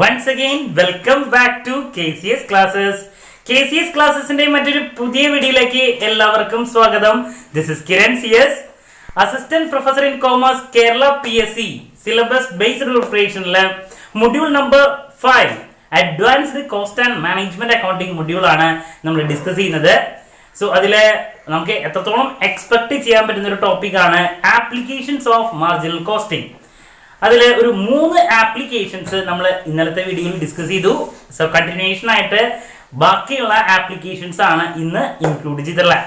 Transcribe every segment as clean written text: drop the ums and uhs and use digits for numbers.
Once again, welcome back to KCS Classes. KCS Classesന്റെ മറ്റൊരു പുതിയ വീഡിയോയിലേക്ക് എല്ലാവർക്കും സ്വാഗതം. This is Kiran CS, Assistant Professor in Commerce, Kerala PSC, Syllabus Based Preparation Module number 5, Advanced Cost and Management Accounting module ആണ് നമ്മൾ discuss ചെയ്യുന്നത്. So അതിലെ നമുക്ക് എത്രത്തോളം എക്സ്പെക്ട് ചെയ്യാൻ പറ്റുന്ന ഒരു ടോപ്പിക്കാണ് ആപ്ലിക്കേഷൻസ് ഓഫ് മാർജിനൽ കോസ്റ്റിംഗ്. അതിൽ ഒരു 3 ആപ്ലിക്കേഷൻസ് നമ്മൾ ഇന്നലത്തെ വീഡിയോയിൽ ഡിസ്കസ് ചെയ്തു. സോ കണ്ടിന്യൂഷൻ ആയിട്ട് ബാക്കിയുള്ള ആപ്ലിക്കേഷൻസ് ആണ് ഇന്ന് ഇൻക്ലൂഡ് ചെയ്തിട്ടുള്ളത്.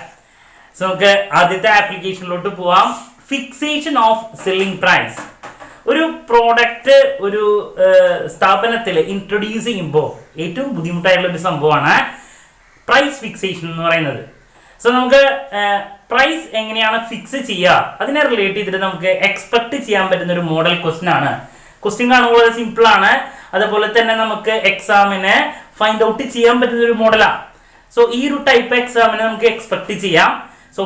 സോ നമുക്ക് ആദ്യത്തെ ആപ്ലിക്കേഷനിലോട്ട് പോവാം. Fixation of selling price. ഒരു പ്രോഡക്റ്റ് ഒരു സ്ഥാപനത്തിൽ ഇൻട്രൊഡ്യൂസ് ചെയ്യുമ്പോൾ ഏറ്റവും ബുദ്ധിമുട്ടായിട്ടുള്ള ഒരു സംഭവമാണ് പ്രൈസ് ഫിക്സേഷൻ എന്ന് പറയുന്നത്. സോ നമുക്ക് പ്രൈസ് എങ്ങനെയാണ് ഫിക്സ് ചെയ്യുക, അതിനെ റിലേറ്റ് ചെയ്തിട്ട് നമുക്ക് എക്സ്പെക്ട് ചെയ്യാൻ പറ്റുന്ന ഒരു മോഡൽ ക്വസ്റ്റ്യൻ ആണ്. ക്വസ്റ്റ്യൻ കാണുമ്പോൾ വളരെ സിമ്പിൾ ആണ്, അതുപോലെ തന്നെ നമുക്ക് എക്സാമിന് ഫൈൻഡ് ഔട്ട് ചെയ്യാൻ പറ്റുന്ന ഒരു മോഡലാണ്. സോ ഈ ഒരു ടൈപ്പ് എക്സാമിന് നമുക്ക് എക്സ്പെക്ട് ചെയ്യാം. So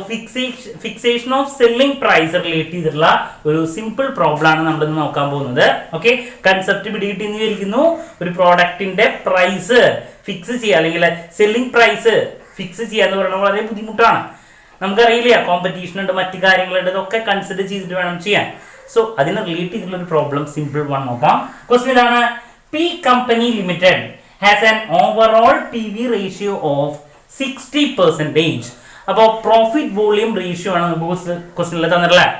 fixation of selling price relate ചെയ്തിട്ടുള്ള ഒരു സിമ്പിൾ പ്രോബ്ലം ആണ് നമ്മൾ ഇന്ന് നോക്കാൻ പോകുന്നത്. ഓക്കെ, കൺസെപ്റ്റ് പിടികിട്ടിന്ന് വിചാരിക്കുന്നു. ഒരു പ്രോഡക്റ്റിന്റെ പ്രൈസ് ഫിക്സ് ചെയ്യുക അല്ലെങ്കിൽ സെല്ലിംഗ് പ്രൈസ് ഫിക്സ് ചെയ്യുക എന്ന് പറയുന്നത് വളരെ ബുദ്ധിമുട്ടാണ്. നമുക്കറിയില്ല, കോമ്പറ്റീഷൻ ഉണ്ട്, മറ്റു കാര്യങ്ങളുണ്ട്, ഇതൊക്കെ കൺസിഡർ ചെയ്തിട്ട് വേണം ചെയ്യാൻ. സോ അതിനെ റിലേറ്റ് ചെയ്തിട്ടുള്ള ഒരു പ്രോബ്ലം സിമ്പിൾ വൺ നോക്കാം. ക്വസ്റ്റ്യൻ ഇതാണ്: P company limited has an overall PV ratio of 60%. അപ്പോൾ പ്രോഫിറ്റ് വോളിയം റേഷ്യോ ആണ് ക്വസ്റ്റ്യനിൽ തന്നിട്ടുള്ളത്.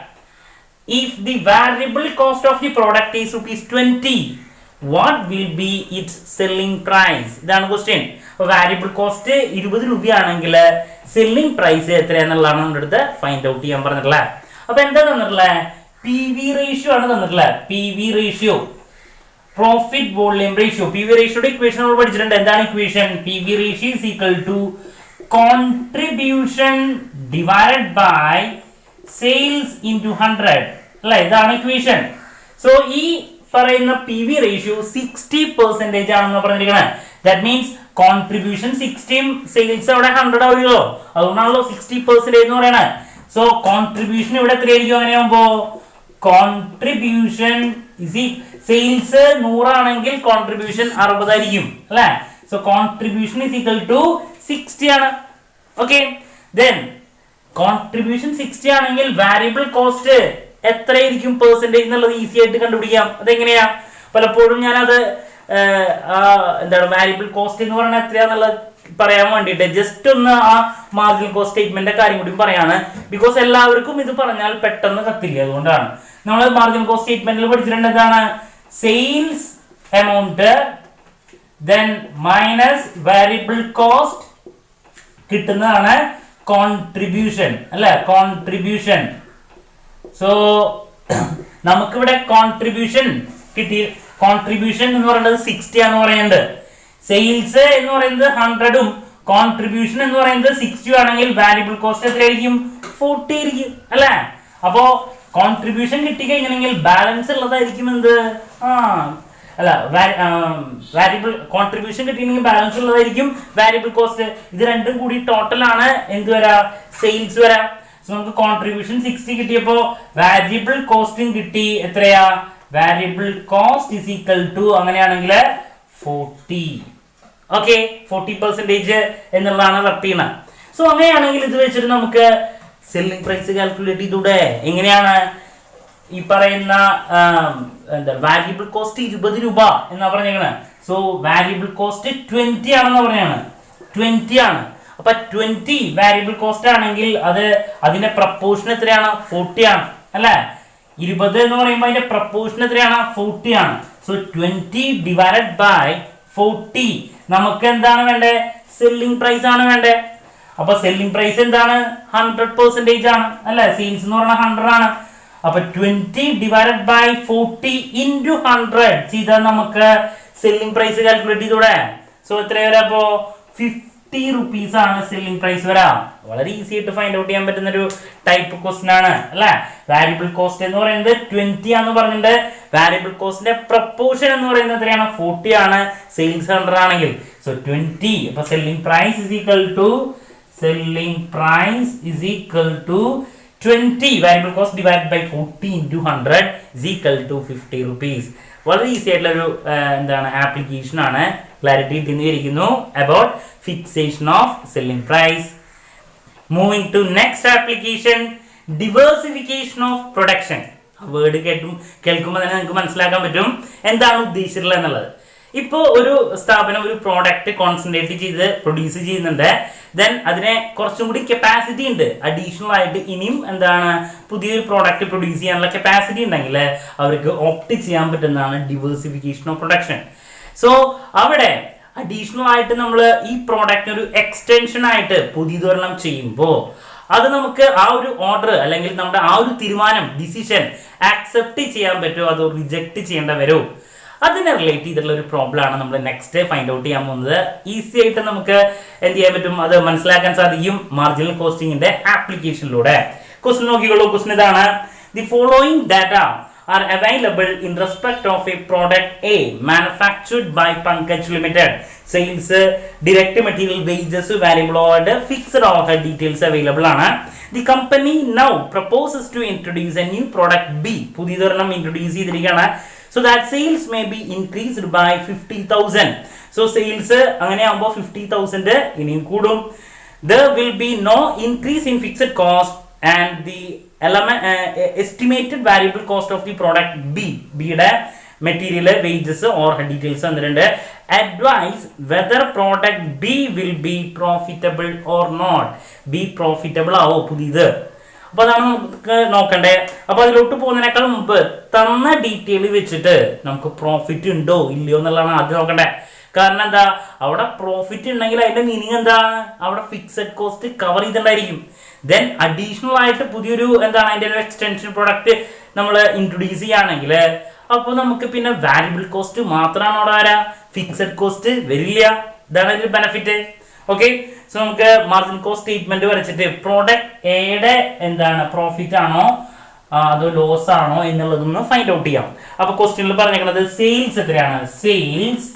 If the variable cost of the product is ₹20, what will be its selling price? ഇതാണ് question. അപ്പോൾ variable cost 20 രൂപയാണെങ്കിൽ selling price എത്രയാണെന്നുള്ളതാണ് നമ്മുടെ അടുത്ത് find out ചെയ്യാൻ പറഞ്ഞിട്ടുള്ളത്. അപ്പൊ എന്താ തന്നിട്ടുള്ളത്? PV റേഷ്യോ ആണ് തന്നിട്ടുള്ളത്. PV ratio, profit volume ratio. PV റേഷ്യോയുടെ ഇക്വേഷൻ നമ്മൾ പഠിച്ചിട്ടുണ്ട്. എന്താണ് equation? PV ratio is equal to contribution divided by sales into 100 അല്ലേ? ഇതാണ് ഇക്വേഷൻ. സോ ഈ പറയുന്ന PV റേഷ്യോ 60% ആണെന്ന് പറഞ്ഞിരിക്കുന്നത്. ദാറ്റ് മീൻസ് കോൺട്രിബ്യൂഷൻ 60, സെയിൽസ് അവിടെ 100 ആവുമല്ലോ, അതുകൊണ്ടാണല്ലോ 60% എന്ന് പറയുന്നത്. സോ കോൺട്രിബ്യൂഷൻ ഇവിടെ എത്രയായിരിക്കും അങ്ങനെയാകുമ്പോ? കോൺട്രിബ്യൂഷൻ സെയിൽസ് 100 ആണെങ്കിൽ കോൺട്രിബ്യൂഷൻ 60 ആയിരിക്കും അല്ലെ? So contribution is equal to 60 ആണ്. ഓക്കെ, ദെൻ കോൺട്രിബ്യൂഷൻ 60 ആണെങ്കിൽ വാരിയബിൾ കോസ്റ്റ് എത്രയായിരിക്കും പെർസെന്റേജ് എന്നുള്ളത് ഈസി ആയിട്ട് കണ്ടുപിടിക്കാം. അതെങ്ങനെയാ? പലപ്പോഴും ഞാനത് എന്താണ് വാരിയബിൾ കോസ്റ്റ് എന്ന് പറയുന്നത് എത്രയാന്നുള്ളത് പറയാൻ വേണ്ടിയിട്ട് ജസ്റ്റ് ഒന്ന് ആ മാർജിനൽ കോസ്റ്റ് സ്റ്റേറ്റ്മെന്റിന്റെ കാര്യം കൂടി പറയാണ്. ബിക്കോസ് എല്ലാവർക്കും ഇത് പറഞ്ഞാൽ പെട്ടെന്ന് കത്തില്ല, അതുകൊണ്ടാണ്. നമ്മൾ മാർജിനൽ കോസ്റ്റ് സ്റ്റേറ്റ്മെന്റിൽ പഠിച്ചിട്ടുണ്ട് എന്താണ്? Sales amount then minus variable cost കിട്ടുന്നതാണ് കോൺട്രിബ്യൂഷൻ അല്ലെ? കോൺട്രിബ്യൂഷൻ. സോ നമുക്കിവിടെ കോൺട്രിബ്യൂഷൻ കിട്ടി. കോൺട്രിബ്യൂഷൻ എന്ന് പറയുന്നത് 60 ആണെന്ന് പറയുന്നത്. സെയിൽസ് എന്ന് പറയുന്നത് 100ഉം കോൺട്രിബ്യൂഷൻ എന്ന് പറയുന്നത് 60 ആണെങ്കിൽ വാരിയബിൾ കോസ്റ്റ് എത്രയായിരിക്കും? 40 ആയിരിക്കും അല്ലെ? അപ്പോ കോൺട്രിബ്യൂഷൻ കിട്ടിക്കഴിഞ്ഞെങ്കിൽ ബാലൻസ് ഉള്ളതായിരിക്കും എന്ത്? അല്ല, വാരിയബിൾ കോൺട്രിബ്യൂഷൻ കിട്ടിയെങ്കിൽ ബാലൻസ് ഉള്ളതായിരിക്കും വാരിയബിൾ കോസ്റ്റ്. ഇത് രണ്ടും കൂടി ടോട്ടൽ ആണ് എന്ത് വരാ? സെയിൽസ് വരാ. സോ നമുക്ക് കോൺട്രിബ്യൂഷൻ 60 കിട്ടിയപ്പോ വാരിയബിൾ കോസ്റ്റും കിട്ടി. എത്രയാ? Variable cost is equal to അങ്ങനെയാണെങ്കിൽ 40. ഓക്കെ, 40% എന്നുള്ളതാണ് റെപ്റ്റീന. സോ അങ്ങനെയാണെങ്കിൽ ഇത് വെച്ചിട്ട് നമുക്ക് സെല്ലിംഗ് പ്രൈസ് കാൽക്കുലേറ്റ് ചെയ്തൂടെ? എങ്ങനെയാണ്? ഈ പറയുന്ന എന്താ വാരിയബിൾ കോസ്റ്റ് 20 രൂപ എന്നാ പറഞ്ഞേക്കണേ. സോ വാരിയബിൾ കോസ്റ്റ് 20 ആണെന്ന് പറഞ്ഞാണ്. 20 ആണ്. അപ്പൊ 20 വാരിയബിൾ കോസ്റ്റ് ആണെങ്കിൽ അതിന്റെ പ്രപ്പോർഷൻ എത്രയാണ്? 40 ആണ് അല്ലെ? 20 എന്ന് പറയുമ്പോൾ അതിന്റെ പ്രപ്പോർഷൻ എത്രയാണ്? 40 ആണ്. സോ 20 ഡിവൈഡഡ് ബൈ 40 നമുക്ക് എന്താണ് വേണ്ടേ? സെല്ലിംഗ് പ്രൈസ് ആണ് വേണ്ടേ. അപ്പൊ സെല്ലിംഗ് പ്രൈസ് എന്താണ്? 100% ആണ് അല്ലെ? സെയിൽസ് എന്ന് പറഞ്ഞാൽ 100 ആണ്. അപ്പൊ 20 ഡിവൈഡഡ് ബൈ 40 ഇൻറ്റു 100 ചെയ്താൽ നമുക്ക് സെല്ലിംഗ് പ്രൈസ് കാൽക്കുലേറ്റ് ചെയ്തൂടെ? സോ എത്ര വരാ? അപ്പോ 50 റുപ്പീസ് ആണ് സെല്ലിംഗ് പ്രൈസ് വരാം. വളരെ ഈസി ആയിട്ട് ഫൈൻഡ് ഔട്ട് ചെയ്യാൻ പറ്റുന്ന ഒരു ടൈപ്പ് ക്വസ്റ്റ്യൻ ആണ് അല്ലെ? വാരിയബിൾ കോസ്റ്റ് എന്ന് പറയുന്നത് 20 ആണെന്ന് പറഞ്ഞിട്ട് വാരിയബിൾ കോസ്റ്റിന്റെ പ്രപ്പോർഷൻ എന്ന് പറയുന്നത് എത്രയാണ്? 40 ആണ്. സെയിൽസ് 100 ആണെങ്കിൽ സോ 20. അപ്പൊ selling price is equal to 20 variable cost divided by 40 into 100 is equal to 50 rupees. വളരെ ഈസി ആയിട്ടുള്ള ഒരു എന്താണ് ആപ്ലിക്കേഷൻ ആണ്. ക്ലാരിറ്റി തന്നിരിക്കുന്നു about fixation of selling price. Moving to next application, diversification of production. Word കേൾക്കുമ്പോൾ തന്നെ നിങ്ങൾക്ക് മനസ്സിലാക്കാൻ പറ്റും എന്താണ് ഉദ്ദേശിച്ചിട്ടുള്ളത് എന്നുള്ളത്. ഇപ്പോൾ ഒരു സ്ഥാപനം ഒരു പ്രോഡക്റ്റ് കോൺസെൻട്രേറ്റ് ചെയ്ത് പ്രൊഡ്യൂസ് ചെയ്യുന്നുണ്ട്. ദെൻ അതിനെ കുറച്ചും കൂടി കപ്പാസിറ്റി ഉണ്ട്, അഡീഷണൽ ആയിട്ട് ഇനിയും എന്താണ് പുതിയൊരു പ്രോഡക്റ്റ് പ്രൊഡ്യൂസ് ചെയ്യാനുള്ള കപ്പാസിറ്റി ഉണ്ടെങ്കിൽ അവർക്ക് ഓപ്റ്റ് ചെയ്യാൻ പറ്റുന്നതാണ് ഡിവേഴ്സിഫിക്കേഷൻ ഓഫ് പ്രൊഡക്ഷൻ. സോ അവിടെ അഡീഷണൽ ആയിട്ട് നമ്മൾ ഈ പ്രോഡക്റ്റിന് ഒരു എക്സ്റ്റൻഷൻ ആയിട്ട് പുതിയതൊരെണ്ണം ചെയ്യുമ്പോൾ അത് നമുക്ക് ആ ഒരു ഓർഡർ അല്ലെങ്കിൽ നമ്മുടെ ആ ഒരു തീരുമാനം ഡിസിഷൻ ആക്സെപ്റ്റ് ചെയ്യാൻ പറ്റുമോ അതോ റിജക്ട് ചെയ്യേണ്ട വരുമോ, അതിനെ റിലേറ്റ് ചെയ്തിട്ടുള്ള ഒരു പ്രോബ്ലം ആണ് നമ്മൾ നെക്സ്റ്റ് ഫൈൻഡ് ഔട്ട് ചെയ്യാൻ പോകുന്നത്. ഈസി ആയിട്ട് നമുക്ക് എന്ത് ചെയ്യാൻ പറ്റും, അത് മനസ്സിലാക്കാൻ സാധിക്കും മാർജിനൽ കോസ്റ്റിംഗിന്റെ ആപ്ലിക്കേഷനിലൂടെ. ക്വസ്റ്റ്യൻ നോക്കിക്കോളൂ. ക്വസ്റ്റ്യൻ ഇതാണ്: the following data are available in respect of a product A manufactured by Pankaj Limited. Sales, direct material, wages, variable overhead, fixed overhead details available ആണ്. The company now proposes to introduce a new product B. പുതിയതൊരെണ്ണം introduce ചെയ്തിരിക്കുകയാണ്. So that sales may be increased by 50,000. So sales അങ്ങനെയാകുമ്പോൾ 50,000 ഇനിയും കൂടും. There will be no increase in fixed cost and the estimated variable cost of the product B. യുടെ material, wages, overhead details തന്നിട്ടുണ്ട്. Advise whether product B will be profitable or not. B profitable ആവോ പുതിയത്? അപ്പൊ അതാണ് നമുക്ക് നോക്കണ്ടേ. അപ്പൊ അതിലോട്ട് പോകുന്നതിനേക്കാൾ മുമ്പ് തന്ന ഡീറ്റെയിൽ വെച്ചിട്ട് നമുക്ക് പ്രോഫിറ്റ് ഉണ്ടോ ഇല്ലയോ എന്നുള്ളതാണ് ആദ്യം നോക്കണ്ടേ. കാരണം എന്താ, അവിടെ പ്രോഫിറ്റ് ഉണ്ടെങ്കിൽ അതിന്റെ മീനിങ് എന്താണ്, അവിടെ ഫിക്സഡ് കോസ്റ്റ് കവർ ചെയ്തിട്ടുണ്ടായിരിക്കും. ദെൻ അഡീഷണൽ ആയിട്ട് പുതിയൊരു എന്താണ് അതിന്റെ ഒരു എക്സ്റ്റൻഷൻ പ്രൊഡക്റ്റ് നമ്മൾ ഇൻട്രൊഡ്യൂസ് ചെയ്യുകയാണെങ്കിൽ അപ്പോൾ നമുക്ക് പിന്നെ വാരിയബിൾ കോസ്റ്റ് മാത്രമാണ് അവിടെ വരാ, ഫിക്സഡ് കോസ്റ്റ് വരില്ല. ഇതാണ് ഇതിന്റെ ബെനിഫിറ്റ്. ഓക്കെ, സോ നമുക്ക് മാർജിൻ കോസ്റ്റ് സ്റ്റേറ്റ്മെന്റ് വരച്ചിട്ട് പ്രോഡക്റ്റ് എയുടെ എന്താണ് പ്രോഫിറ്റ് ആണോ അതോ ലോസ് ആണോ എന്നുള്ളതൊന്ന് ഫൈൻഡ് ഔട്ട് ചെയ്യാം. അപ്പൊ ക്വസ്റ്റ്യനിൽ പറഞ്ഞേക്കുന്നത് സെയിൽസ് എത്രയാണ്, സെയിൽസ്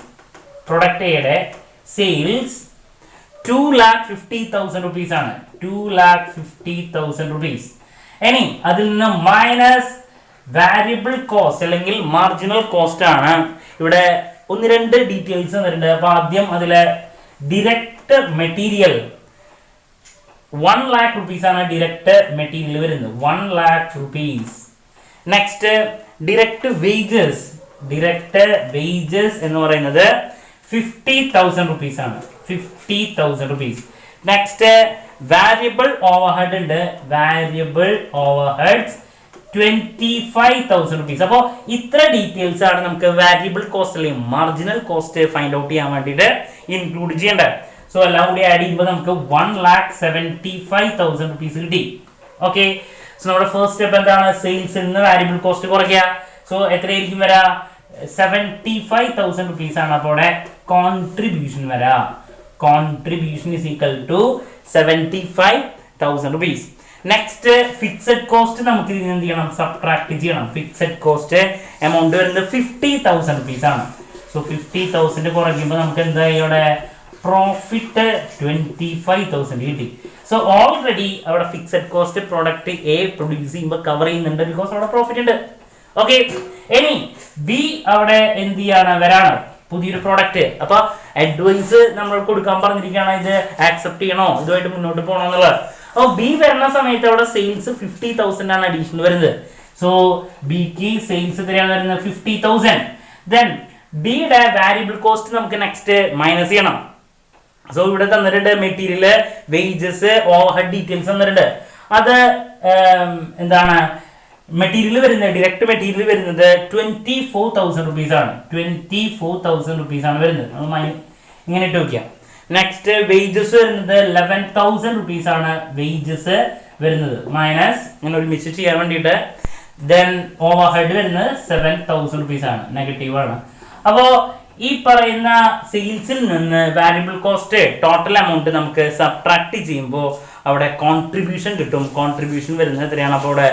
പ്രൊഡക്റ്റ് എയുടെ സെയിൽസ് 2,50,000 rupees ആണ്. 2,50,000 rupees. ഇനി അതിൽ നിന്ന് മൈനസ് വാരിയബിൾ കോസ്റ്റ് അല്ലെങ്കിൽ മാർജിനൽ കോസ്റ്റ് ആണ്. ഇവിടെ ഒന്ന് രണ്ട് ഡീറ്റെയിൽസ് തന്നിട്ടുണ്ട്. അപ്പൊ ആദ്യം അതിലെ ഡിറക്റ്റ് മെറ്റീരിയൽ 1,00,000 rupees ആണ് ഡിറക്റ്റ് മെറ്റീരിയൽ വരുന്നത്, 1,00,000 rupees. Next direct wages, direct wages എന്ന് പറയുന്നത് 50,000 rupees ആണ്, 50,000 rupees. നെക്സ്റ്റ് വാരിയബിൾ ഓവർഹെഡ് ഉണ്ട്, വാരിയബിൾ ഓവർഹെഡ്സ് 25,000 rupees. അപ്പോൾ ഇത്ര ഡീറ്റെയിൽസ് ആണ് നമുക്ക് വാരിയബിൾ കോസ്റ്റ് അല്ലെങ്കിൽ മാർജിനൽ കോസ്റ്റ് ഫൈൻഡ് ഔട്ട് ചെയ്യാൻ വേണ്ടിയിട്ട് ഇൻക്ലൂഡ് ചെയ്യേണ്ടത്. സോ എല്ലാം കൂടി ആഡ് ചെയ്യുമ്പോൾ നമുക്ക് 1,75,000 rupees കിട്ടി. ഓക്കെ, സോ നമ്മുടെ ഫസ്റ്റ് സ്റ്റെപ്പ് എന്താണ്, സെയിൽസിൽ നിന്ന് വാരിയബിൾ കോസ്റ്റ് കുറയ്ക്കുക. സോ എത്രയായിരിക്കും വരാ, 75,000 rupees ആണ്. അപ്പോൾ അവിടെ കോൺട്രിബ്യൂഷൻ വരാ, contribution is equal to 75,000 rupees. Next fixed cost നമുക്ക് ഇതിന് എന്ത് ചെയ്യണം, സബ്ട്രാക്ട് ചെയ്യണം. ഫിക്സഡ് കോസ്റ്റ് എമൗണ്ട് വരുന്നത് 50,000 rupees ആണ്. സോ 50,000 കുറയ്ക്കുമ്പോൾ നമുക്ക് എന്താ ഇവിടെ പ്രോഫിറ്റ് 25,000 കിട്ടി. സോ ഓൾറെഡി അവിടെ fixed cost product A produce ചെയ്യുമ്പോൾ കവർ ചെയ്യുന്നുണ്ട്, ബിക്കോസ് അവിടെ പ്രോഫിറ്റ് ഉണ്ട്. ഓക്കെ, ഇനി ബി അവിടെ എന്ത് ചെയ്യാണ്, വരാണ് പുതിയൊരു പ്രോഡക്റ്റ്. അപ്പൊ അഡ്വൈസ് നമ്മൾ കൊടുക്കാൻ പറഞ്ഞിരിക്കുകയാണ്, ഇത് ആക്സെപ്റ്റ് ചെയ്യണോ ഇതുമായിട്ട് മുന്നോട്ട് പോകണോ എന്നുള്ളത്. അപ്പോൾ ബി വരുന്ന സമയത്ത് അവിടെ സെയിൽസ് 50,000 ആണ് അഡീഷണൽ വരുന്നത്. സോ ബിക്ക് സെയിൽസ് എത്രയാണ് വരുന്നത്, 50,000. ദെൻ ബിയുടെ വാരിയബിൾ കോസ്റ്റ് നമുക്ക് നെക്സ്റ്റ് മൈനസ് ചെയ്യണം. സോ ഇവിടെ തന്നിട്ടുണ്ട് മെറ്റീരിയൽ, വേജസ്, ഓവർഹെഡ് ഡീറ്റെയിൽസ് തന്നിട്ടുണ്ട്. അത് എന്താണ് മെറ്റീരിയൽ വരുന്നത്, ഡിറക്റ്റ് മെറ്റീരിയൽ വരുന്നത് 24,000 rupees ആണ്, 24,000 rupees ആണ് വരുന്നത്. നമ്മൾ ഇങ്ങനെ ഇട്ട് നോക്കിയാൽ. നെക്സ്റ്റ് വേജസ് വരുന്നത് 11,000 rupees ആണ് വേജസ് വരുന്നത്, മൈനസ് ഇങ്ങനെ ഒരുമിച്ച് ചെയ്യാൻ വേണ്ടിയിട്ട്. ദെൻ ഓവർഹെഡ് വരുന്നത് 7,000 rupees ആണ്, നെഗറ്റീവ് ആണ്. അപ്പോ ഈ പറയുന്ന സെയിൽസിൽ നിന്ന് വാരിയബിൾ കോസ്റ്റ് ടോട്ടൽ എമൗണ്ട് നമുക്ക് സബ്ട്രാക്ട് ചെയ്യുമ്പോൾ അവിടെ കോൺട്രിബ്യൂഷൻ കിട്ടും. കോൺട്രിബ്യൂഷൻ വരുന്നത് എത്രയാണ്, അപ്പോൾ അവിടെ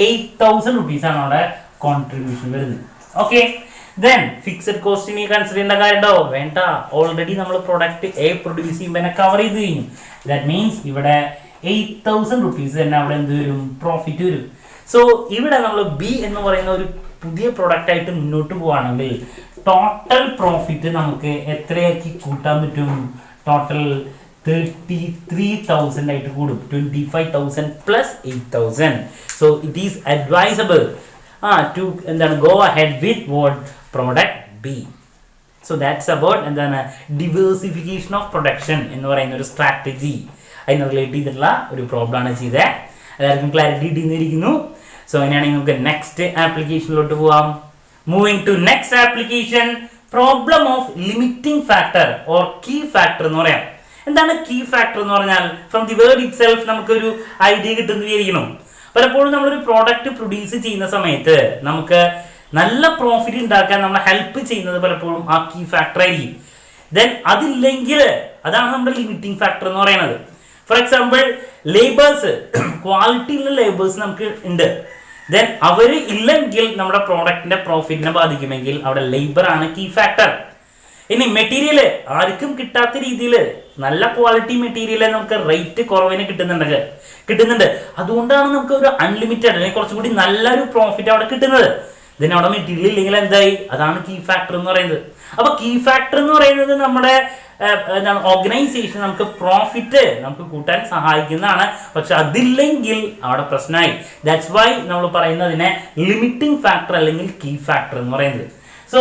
8,000 rupees ആണ് അവിടെ കോൺട്രിബ്യൂഷൻ വരുന്നത്. ഓക്കെ, ദെൻ ഫിക്സഡ് കോസ്റ്റിന് കൺസിഡർ ചെയ്യേണ്ട കാര്യമുണ്ടോ, വേണ്ട. ഓൾറെഡി നമ്മൾ പ്രൊഡക്റ്റ് എ പ്രൊഡ്യൂസ് ചെയ്യുമ്പോൾ കവർ ചെയ്ത് കഴിഞ്ഞു. ദാറ്റ് മീൻസ് ഇവിടെ 8,000 rupees തന്നെ അവിടെ എന്ത് വരും, പ്രോഫിറ്റ് വരും. സോ ഇവിടെ നമ്മൾ ബി എന്ന് പറയുന്ന ഒരു പുതിയ പ്രൊഡക്റ്റ് ആയിട്ട് മുന്നോട്ട് പോവുകയാണെങ്കിൽ ടോട്ടൽ പ്രോഫിറ്റ് നമുക്ക് എത്രയാക്കി കൂട്ടാൻ പറ്റും, ടോട്ടൽ 33,000 ആയിട്ട് കൂടും. 25,000 plus 8,000. So it is advisable to go ahead with what product B. So that's about diversification of production എന്ന് പറയുന്ന ഒരു സ്ട്രാറ്റജി അതിന് റിലേറ്റ് ചെയ്തിട്ടുള്ള ഒരു പ്രോബ്ലം ആണ് ചെയ്തത്. എല്ലാവർക്കും ക്ലാരിറ്റി കിട്ടിയിരിക്കുന്നു. സോ അങ്ങനെയാണെങ്കിൽ നമുക്ക് നെക്സ്റ്റ് ആപ്ലിക്കേഷനിലോട്ട് പോവാം. Moving to next application, problem of limiting factor or key factor എന്ന് പറയാം. എന്താണ് കീ ഫാക്ടർ എന്ന് പറഞ്ഞാൽ? From the word itself നമുക്കൊരു ഐഡിയ കിട്ടുന്നതായിരിക്കണം. പലപ്പോഴും നമ്മളൊരു പ്രോഡക്റ്റ് പ്രൊഡ്യൂസ് ചെയ്യുന്ന സമയത്ത് നമുക്ക് നല്ല പ്രോഫിറ്റ് ഉണ്ടാക്കാൻ നമ്മളെ ഹെൽപ്പ് ചെയ്യുന്നത് പലപ്പോഴും ആ കീ ഫാക്ടർ ആയിരിക്കും. ദെൻ അതില്ലെങ്കിൽ അതാണ് നമ്മുടെ ലിമിറ്റിംഗ് ഫാക്ടർ എന്ന് പറയുന്നത്. ഫോർ എക്സാമ്പിൾ ലേബേഴ്സ്, ക്വാളിറ്റി ഉള്ള ലേബേഴ്സ് നമുക്ക് ഉണ്ട്. ദെൻ അവർ ഇല്ലെങ്കിൽ നമ്മുടെ പ്രോഡക്റ്റിന്റെ പ്രോഫിറ്റിനെ ബാധിക്കുമെങ്കിൽ അവിടെ ലേബർ ആണ് കീ ഫാക്ടർ. ഇനി മെറ്റീരിയൽ ആർക്കും കിട്ടാത്ത രീതിയിൽ നല്ല ക്വാളിറ്റി മെറ്റീരിയൽ നമുക്ക് റേറ്റ് കുറവിന് കിട്ടുന്നുണ്ട്. അതുകൊണ്ടാണ് നമുക്ക് ഒരു അൺലിമിറ്റഡ് അല്ലെങ്കിൽ കുറച്ചുകൂടി നല്ലൊരു പ്രോഫിറ്റ് അവിടെ കിട്ടുന്നത്. ഇതിന് അവിടെ മെറ്റീരിയൽ ഇല്ലെങ്കിൽ എന്തായി? അതാണ് കീ ഫാക്ടർ എന്ന് പറയുന്നത്. അപ്പൊ കീ ഫാക്ടർ എന്ന് പറയുന്നത് നമ്മുടെ ഓർഗനൈസേഷൻ നമുക്ക് പ്രോഫിറ്റ് നമുക്ക് കൂട്ടാൻ സഹായിക്കുന്നതാണ്. പക്ഷെ അതില്ലെങ്കിൽ അവിടെ പ്രശ്നമായി. ദാറ്റ്സ് വൈ നമ്മൾ പറയുന്നതിനെ ലിമിറ്റിംഗ് ഫാക്ടർ അല്ലെങ്കിൽ കീ ഫാക്ടർ എന്ന് പറയുന്നത്. സോ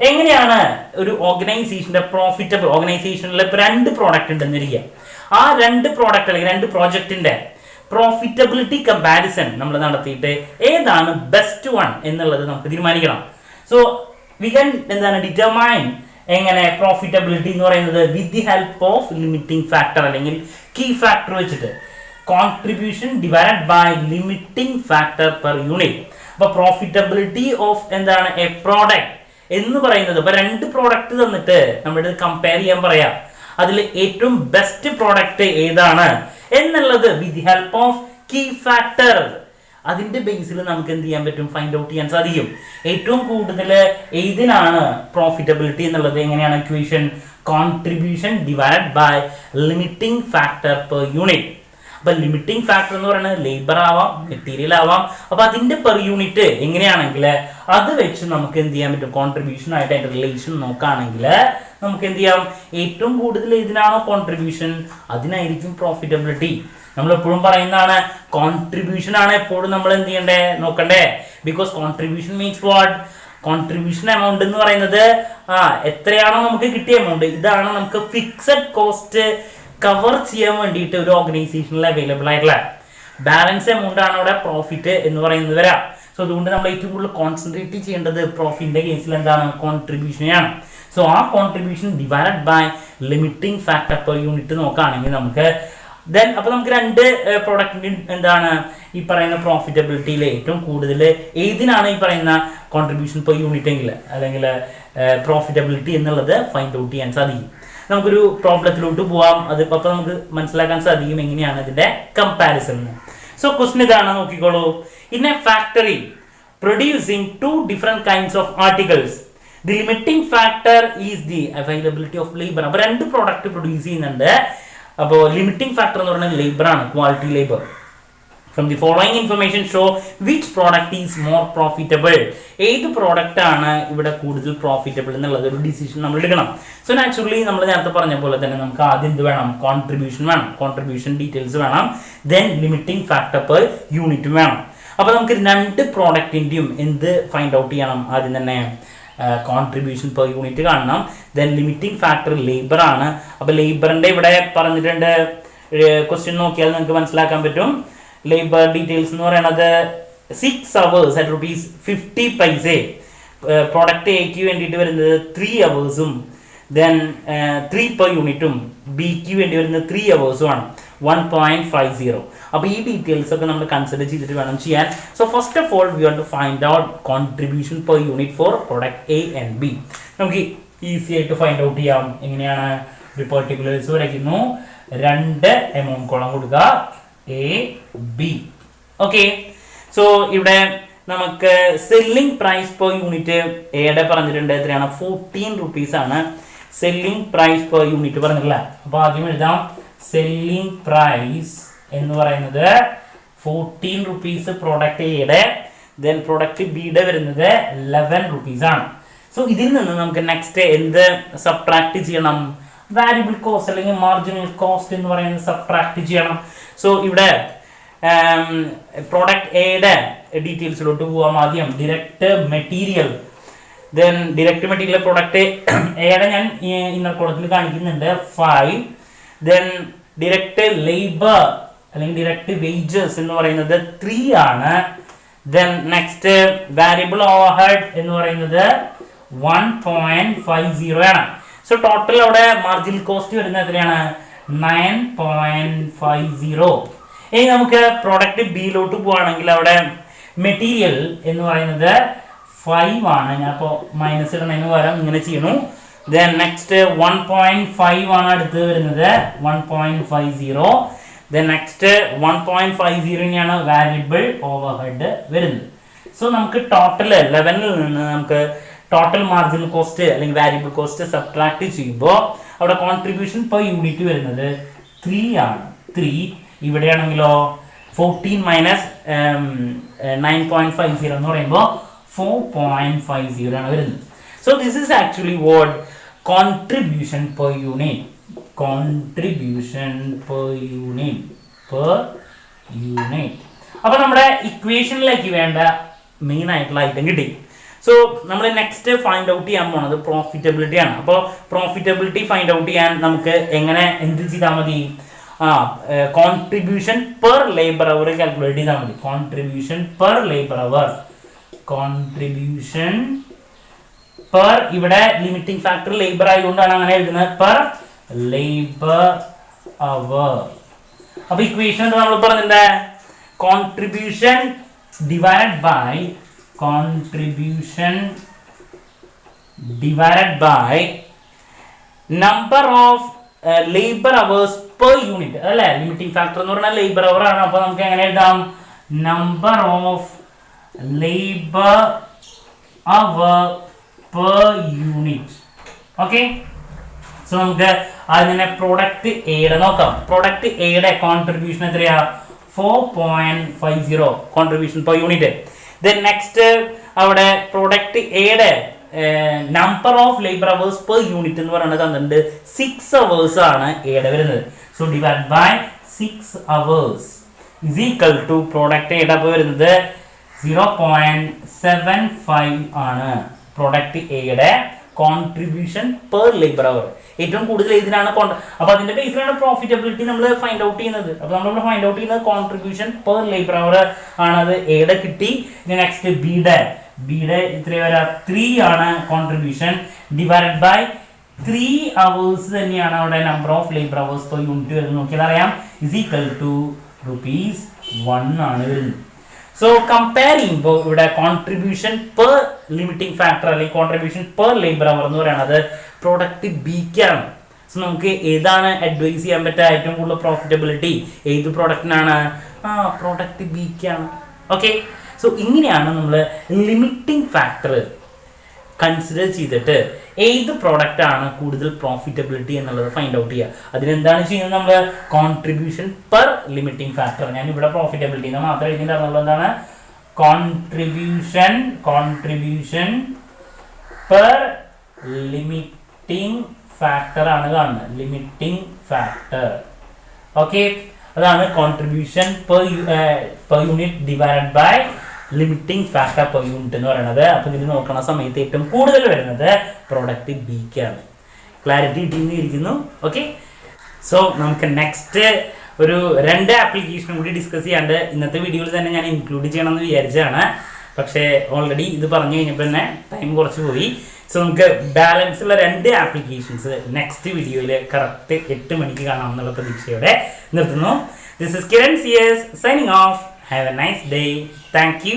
എങ്ങനെയാണ് ഒരു ഓർഗനൈസേഷന്റെ പ്രോഫിറ്റബിൾ, ഓർഗനൈസേഷനിൽ ഇപ്പൊ 2 പ്രോഡക്റ്റ് ഉണ്ടെന്നിരിക്കുക, ആ 2 പ്രോഡക്റ്റ് അല്ലെങ്കിൽ 2 പ്രോജക്റ്റിന്റെ പ്രോഫിറ്റബിലിറ്റി കമ്പാരിസൺ നമ്മൾ നടത്തിയിട്ട് ഏതാണ് ബെസ്റ്റ് വൺ എന്നുള്ളത് നമുക്ക് തീരുമാനിക്കണം. സോ വി ക്യാൻ ഡിറ്റർമൈൻ എങ്ങനെ പ്രോഫിറ്റബിലിറ്റി എന്ന് പറയുന്നത് with the help of limiting factor അല്ലെങ്കിൽ കീ ഫാക്ടർ വെച്ചിട്ട്. Contribution divided by limiting factor per unit. അപ്പൊ പ്രോഫിറ്റബിലിറ്റി ഓഫ് എ പ്രോഡക്റ്റ് എന്ന് പറയുന്നത്, ഇപ്പൊ 2 പ്രോഡക്റ്റ് തന്നിട്ട് നമ്മുടെ കമ്പയർ ചെയ്യാൻ പറയാം, അതിൽ ഏറ്റവും ബെസ്റ്റ് പ്രോഡക്റ്റ് ഏതാണ് എന്നുള്ളത് with help of key factor അതിന്റെ ബേസിൽ നമുക്ക് എന്ത് ചെയ്യാൻ പറ്റും, ഫൈൻഡ് ഔട്ട് ചെയ്യാൻ സാധിക്കും. ഏറ്റവും കൂടുതൽ ഏതിനാണ് പ്രോഫിറ്റബിലിറ്റി എന്നുള്ളത് എങ്ങനെയാണ് equation, contribution divided by limiting factor per unit. അപ്പൊ ലിമിറ്റിംഗ് ഫാക്ടർ എന്ന് പറയുന്നത് ലേബർ ആവാം, മെറ്റീരിയൽ ആവാം. അപ്പൊ അതിന്റെ പെർ യൂണിറ്റ് എങ്ങനെയാണെങ്കിൽ അത് വെച്ച് നമുക്ക് എന്ത് ചെയ്യാൻ പറ്റും, കോൺട്രിബ്യൂഷൻ ആയിട്ട് അതിന്റെ റിലേഷൻ നോക്കുകയാണെങ്കിൽ നമുക്ക് എന്ത് ചെയ്യാം, ഏറ്റവും കൂടുതൽ ഏതിനാണോ കോൺട്രിബ്യൂഷൻ അതിനായിരിക്കും പ്രോഫിറ്റബിലിറ്റി. നമ്മൾ എപ്പോഴും പറയുന്നതാണ് കോൺട്രിബ്യൂഷൻ ആണ് എപ്പോഴും നമ്മൾ എന്ത് ചെയ്യണ്ടേ, നോക്കണ്ടേ. Because contribution means what, contribution amount എന്ന് പറയുന്നത് എത്രയാണോ നമുക്ക് കിട്ടിയ എമൗണ്ട്, ഇതാണ് നമുക്ക് ഫിക്സഡ് കോസ്റ്റ് കവർ ചെയ്യാൻ വേണ്ടിയിട്ട് ഒരു ഓർഗനൈസേഷനിൽ അവൈലബിൾ ആയിട്ടുള്ള ബാലൻസ് എമൗണ്ട് ആണ് അവിടെ പ്രോഫിറ്റ് എന്ന് പറയുന്നത് വരാം. സോ അതുകൊണ്ട് നമ്മൾ ഏറ്റവും കൂടുതൽ കോൺസെൻട്രേറ്റ് ചെയ്യേണ്ടത് പ്രോഫിറ്റിന്റെ കേസിൽ എന്താണ്, കോൺട്രിബ്യൂഷനെയാണ്. സോ ആ contribution divided by limiting factor per unit നോക്കുകയാണെങ്കിൽ നമുക്ക് ദെൻ അപ്പൊ നമുക്ക് 2 പ്രോഡക്റ്റിന്റെ ഈ പറയുന്ന പ്രോഫിറ്റബിലിറ്റിയിൽ ഏറ്റവും കൂടുതൽ ഏതിനാണ് ഈ പറയുന്ന കോൺട്രിബ്യൂഷൻ പെർ യൂണിറ്റ് എങ്കിൽ അല്ലെങ്കിൽ പ്രോഫിറ്റബിലിറ്റി എന്നുള്ളത് ഫൈൻഡ് ഔട്ട് ചെയ്യാൻ സാധിക്കും. നമുക്കൊരു പ്രോബ്ലത്തിലോട്ട് പോവാം. അതിപ്പോ നമുക്ക് മനസ്സിലാക്കാൻ സാധിക്കും എങ്ങനെയാണ് ഇതിന്റെ കമ്പാരിസൺ. സോ ക്വസ്റ്റ്യൻ ഇതാണ്, നോക്കിക്കോളൂ. In A factory producing 2 different kinds of articles, the limiting factor is the availability of labor. അപ്പൊ 2 പ്രോഡക്റ്റ് പ്രൊഡ്യൂസ് ചെയ്യുന്നുണ്ട്. അപ്പോൾ ലിമിറ്റിംഗ് ഫാക്ടർ എന്ന് പറയുന്നത് ലേബർ ആണ്, quality labour. From the following information show which product is more profitable. ഏത് product ആണ് ഇവിടെ കൂടുതൽ പ്രോഫിറ്റബിൾ എന്നുള്ളത് ഒരു ഡിസിഷൻ നമ്മൾ എടുക്കണം. സോ നാച്ചുറലി നമ്മൾ നേരത്തെ പറഞ്ഞ പോലെ തന്നെ നമുക്ക് ആദ്യം എന്ത് വേണം, കോൺട്രിബ്യൂഷൻ വേണം, കോൺട്രിബ്യൂഷൻ ഡീറ്റെയിൽസ് വേണം, then limiting factor per unit വേണം. അപ്പൊ നമുക്ക് 2 പ്രോഡക്റ്റിന്റെയും എന്ത് ഫൈൻഡ് ഔട്ട് ചെയ്യണം, ആദ്യം തന്നെ കോൺട്രിബ്യൂഷൻ പെർ യൂണിറ്റ് കാണണം, ദെൻ ലിമിറ്റിംഗ് ഫാക്ടർ ലേബർ ആണ്. അപ്പൊ ലേബറിന്റെ ഇവിടെ പറഞ്ഞിട്ടുണ്ട്, ക്വസ്റ്റ്യൻ നോക്കിയാൽ നിങ്ങൾക്ക് മനസ്സിലാക്കാൻ പറ്റും. ലേബർ ഡീറ്റെയിൽസ് എന്ന് പറയുന്നത് 6 hours at ₹50. പ്രോഡക്റ്റ് എക്ക് വേണ്ടിയിട്ട് വരുന്നത് 3 hours, ദെൻ 3 പെർ യൂണിറ്റും ബിക്ക് വേണ്ടി വരുന്നത് 3 hours ആണ്, 1.50. അപ്പോൾ ഈ ഡീറ്റെയിൽസ് ഒക്കെ നമ്മൾ കൺസിഡർ ചെയ്തിട്ട് വേണം ചെയ്യാൻ. So first of all we want to find out contribution per unit for product A and B. നമുക്ക് ഈസി ആയിട്ട് ഫൈൻഡ് ഔട്ട് ചെയ്യാം. എങ്ങനെയാണ്, ഒരു പെർട്ടിക്കുലേഴ്സ് വരയ്ക്കുന്നു, 2 എമൗണ്ട് കോളം കൊടുക്കുക, എ ബി. ഓക്കെ, സോ ഇവിടെ നമുക്ക് സെല്ലിംഗ് പ്രൈസ് പെർ യൂണിറ്റ് എയുടെ പറഞ്ഞിട്ടുണ്ട് എത്രയാണ്, 14 rupees ആണ് സെല്ലിംഗ് പ്രൈസ് പെർ യൂണിറ്റ് പറഞ്ഞിട്ടില്ല. അപ്പൊ ആദ്യം എഴുതാം സെല്ലിംഗ് പ്രൈസ് എന്ന് പറയുന്നത് 14 rupees പ്രോഡക്റ്റ് എയുടെ, ദെൻ പ്രോഡക്റ്റ് ബിയുടെ വരുന്നത് 11 rupees ആണ്. സോ ഇതിൽ നിന്ന് നമുക്ക് നെക്സ്റ്റ് എന്ത് സബ്ട്രാക്ട് ചെയ്യണം? വാരിയബിൾ കോസ്റ്റ് അല്ലെങ്കിൽ മാർജിനൽ കോസ്റ്റ് എന്ന് പറയുന്നത് സബ്ട്രാക്ട് ചെയ്യണം. സോ ഇവിടെ പ്രോഡക്റ്റ് എയുടെ ഡീറ്റെയിൽസിലോട്ട് പോവാം. ആദ്യം direct material, then direct material product എയുടെ ഞാൻ ഇന്നർ കോളത്തിൽ കാണിക്കുന്നുണ്ട് 5. ദെൻ ഡിറക്റ്റ് ലേബർ അല്ലെങ്കിൽ ഡിറക്റ്റ് വേജസ് എന്ന് പറയുന്നത് 3 ആണ്. ദെൻ നെക്സ്റ്റ് വാരിയബിൾ ഓവർഹെഡ് എന്ന് പറയുന്നത് 1.50 ആണ്. സോ ടോട്ടൽ അവിടെ മാർജിനൽ കോസ്റ്റ് വരുന്നത് എത്രയാണ്? 9.50. ഇനി നമുക്ക് പ്രോഡക്റ്റ് ബിയിലോട്ട് പോവുകയാണെങ്കിൽ അവിടെ മെറ്റീരിയൽ എന്ന് പറയുന്നത് 5 ആണ്. ഞാൻ അപ്പോൾ മൈനസ് ഇടുന്നതിന് പകരം ഇങ്ങനെ ചെയ്യണു. ദെൻ നെക്സ്റ്റ് 1.5 ആണ് അടുത്ത് വരുന്നത്, 1.50. ദെൻ നെക്സ്റ്റ് 1.50 വാരിയബിൾ ഓവർഹെഡ് വരുന്നത്. സോ നമുക്ക് ടോട്ടൽ 11ൽ നിന്ന് നമുക്ക് ടോട്ടൽ മാർജിനൽ കോസ്റ്റ് അല്ലെങ്കിൽ വാരിയബിൾ കോസ്റ്റ് സബ്ട്രാക്ട് ചെയ്യുമ്പോൾ അവിടെ കോൺട്രിബ്യൂഷൻ പെർ യൂണിറ്റ് വരുന്നത് 3 ആണ്. 3 ഇവിടെയാണെങ്കിലോ 14 മൈനസ് 9.50 എന്ന് പറയുമ്പോൾ 4.50 ആണ് വരുന്നത്. So this is actually what contribution per unit. Contribution per unit. അപ്പൊ നമ്മുടെ ഇക്വേഷനിലേക്ക് വേണ്ട മെയിൻ ആയിട്ടുള്ള ഐറ്റം കിട്ടി. സോ നമ്മൾ നെക്സ്റ്റ് ഫൈൻഡ് ഔട്ട് ചെയ്യാൻ പോകുന്നത് പ്രോഫിറ്റബിലിറ്റി ആണ്. അപ്പോൾ പ്രോഫിറ്റബിലിറ്റി ഫൈൻഡ് ഔട്ട് ചെയ്യാൻ നമുക്ക് എങ്ങനെ എന്ത് ചെയ്താൽ മതി? Contribution per labour hour calculate ചെയ്താൽ മതി. Contribution per labour hour, contribution per, ഇവിടെ ലിമിറ്റിംഗ് ഫാക്ടർ ലേബർ ആയതുകൊണ്ടാണ് അങ്ങനെ എഴുതുന്നത്, പെർ ലേബർ അവർ. അപ്പൊ ഇക്വേഷൻ നമ്മൾ പറഞ്ഞിട്ടുണ്ട് contribution divided by number of labour hours per unit. അതല്ലേ ലിമിറ്റിംഗ് ഫാക്ടർ എന്ന് പറഞ്ഞാൽ ലേബർ അവർ ആണ്. അപ്പൊ നമുക്ക് എങ്ങനെ എഴുതാം? Number of labour hour per unit. Okay, so നമുക്ക് അതിനെ പ്രോഡക്റ്റ് എയുടെ നോക്കാം. പ്രോഡക്റ്റ് എയുടെ കോൺട്രിബ്യൂഷൻ എത്രയാ? 4.50 contribution per unit. Then next അവിടെ പ്രോഡക്റ്റ് എയുടെ number of labour hours per unit എന്ന് പറയുന്നത് തന്നിട്ടുണ്ട് 6 hours ആണ് എയുടെ വരുന്നത്. So divide by 6 hours is equal to product എയുടെ വരുന്നത് 0.75 ആണ് പ്രോഡക്റ്റ് എയുടെ കോൺട്രിബ്യൂഷൻ പെർ ലേബർ അവർ. ഏറ്റവും കൂടുതൽ ഇതിനാണ്. അപ്പൊ അതിന്റെ ബേസിലാണ് പ്രോഫിറ്റബിലിറ്റി നമ്മൾ ഫൈൻഡ് ഔട്ട് ചെയ്യുന്നത്. അപ്പൊ നമ്മൾ ഫൈൻഡ് ഔട്ട് ചെയ്യുന്നത് കോൺട്രിബ്യൂഷൻ പെർ ലേബർ അവർ ആണ്. അത് എയുടെ കിട്ടി. നെക്സ്റ്റ് ബിയുടെ ഇത്ര വരാ 3 ആണ് കോൺട്രിബ്യൂഷൻ, ഡിവൈഡഡ് ബൈ 3 hours തന്നെയാണ് അവിടെ number of labour hours per unit വരുന്നത്. നോക്കിയാൽ അറിയാം, ഇസ് ഈക്വൽ ടു ₹1 ആണ് വരുന്നത്. സോ കമ്പയർ ചെയ്യുമ്പോൾ ഇവിടെ കോൺട്രിബ്യൂഷൻ പെർ ലിമിറ്റിംഗ് ഫാക്ടർ അല്ലെങ്കിൽ കോൺട്രിബ്യൂഷൻ പെർ ലേബർ അവർ എന്ന് പറയുന്നത് പ്രോഡക്റ്റ് ബിക്കാണ്. സോ നമുക്ക് ഏതാണ് അഡ്വൈസ് ചെയ്യാൻ പറ്റുക ഏറ്റവും കൂടുതൽ പ്രോഫിറ്റബിലിറ്റി ഏത് പ്രോഡക്റ്റിനാണ്? പ്രോഡക്റ്റ് ബിക്കാണ്. ഓക്കെ, സോ ഇങ്ങനെയാണ് നമ്മൾ ലിമിറ്റിംഗ് ഫാക്ടർ കൺസിഡർ ചെയ്തിട്ട് ഏത് പ്രോഡക്റ്റ് ആണ് കൂടുതൽ പ്രോഫിറ്റബിലിറ്റി എന്നുള്ളത് ഫൈൻഡ് ഔട്ട് ചെയ്യുക. അതിനെന്താണ് ചെയ്യുന്നത്? നമ്മൾ കോൺട്രിബ്യൂഷൻ പെർ ലിമിറ്റിംഗ് ഫാക്ടർ, ഞാൻ ഇവിടെ പ്രോഫിറ്റബിലിറ്റി എന്ന് മാത്രം എഴുതിയിട്ടുള്ളത്. എന്താണ് കോൺട്രിബ്യൂഷൻ പെർ ലിമിറ്റിംഗ് ഫാക്ടർ ആണ് കാണുന്നത്. Limiting factor. ഓക്കെ, അതാണ് contribution per unit divided by limiting factor per unit എന്ന് പറയുന്നത്. അപ്പൊ ഇതിന് നോക്കുന്ന സമയത്ത് ഏറ്റവും കൂടുതൽ വരുന്നത് പ്രോഡക്റ്റ് ബിക്കാണ്. ക്ലാരിറ്റി കിട്ടിയിരിക്കുന്നു. ഓക്കെ, സോ നമുക്ക് നെക്സ്റ്റ് ഒരു 2 ആപ്ലിക്കേഷനും കൂടി ഡിസ്കസ് ചെയ്യാണ്ട് ഇന്നത്തെ വീഡിയോയിൽ തന്നെ ഞാൻ ഇൻക്ലൂഡ് ചെയ്യണമെന്ന് വിചാരിച്ചതാണ്. പക്ഷേ ഓൾറെഡി ഇത് പറഞ്ഞു കഴിഞ്ഞപ്പോൾ തന്നെ ടൈം കുറച്ച് പോയി. സോ നമുക്ക് ബാലൻസ് ഉള്ള 2 ആപ്ലിക്കേഷൻസ് നെക്സ്റ്റ് വീഡിയോയിൽ കറക്റ്റ് 8 മണിക്ക് കാണാം എന്നുള്ള പ്രതീക്ഷയോടെ നിർത്തുന്നു. This is Kiran CS signing off. Have a nice day. Thank you.